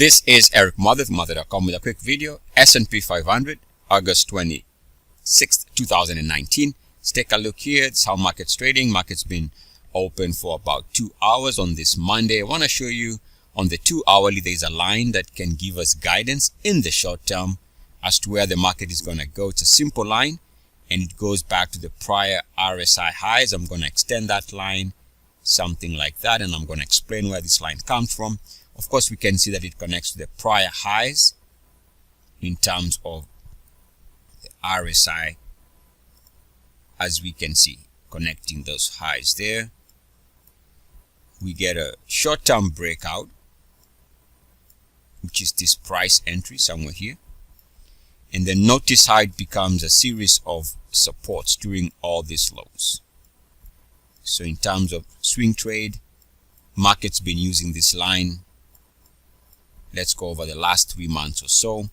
This is Eric Mother, Mother.com, with a quick video. S&P 500, August 26th, 2019. Let's take a look here. It's how market's trading. Market's been open for about 2 hours on this Monday. I want to show you on the 2 hourly, there's a line that can give us guidance in the short term as to where the market is going to go. It's a simple line and it goes back to the prior RSI highs. I'm going to extend that line, something like that, and I'm going to explain where this line comes from. Of course, we can see that it connects to the prior highs in terms of the RSI, as we can see, connecting those highs there. We get a short-term breakout, which is this price entry somewhere here. And then notice how it becomes a series of supports during all these lows. So in terms of swing trade, market's been using this line. Let's go over the last 3 months or so.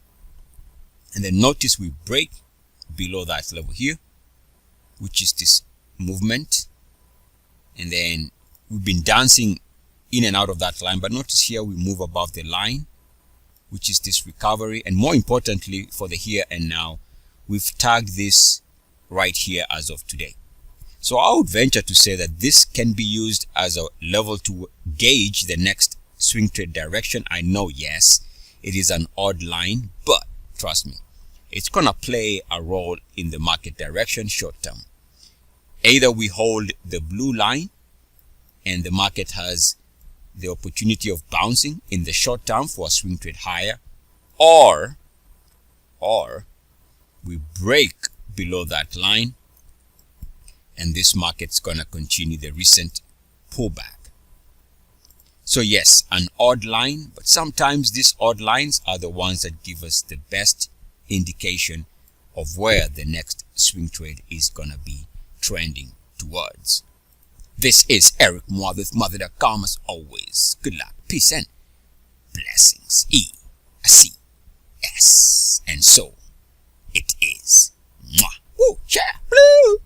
And then notice we break below that level here, which is this movement. And then we've been dancing in and out of that line. But notice here we move above the line, which is this recovery. And more importantly, for the here and now, we've tagged this right here as of today. So I would venture to say that this can be used as a level to gauge the next swing trade direction. I know, yes, it is an odd line, but trust me, it's gonna play a role in the market direction short term. Either we hold the blue line and the market has the opportunity of bouncing in the short term for a swing trade higher, or we break below that line and this market's gonna continue the recent pullback. So yes, an odd line, but sometimes these odd lines are the ones that give us the best indication of where the next swing trade is gonna be trending towards. This is Eric Mother with Mother.com. As always, good luck, peace, and blessings. E-C-S. And so it is. Mwah. Woo, yeah, blue.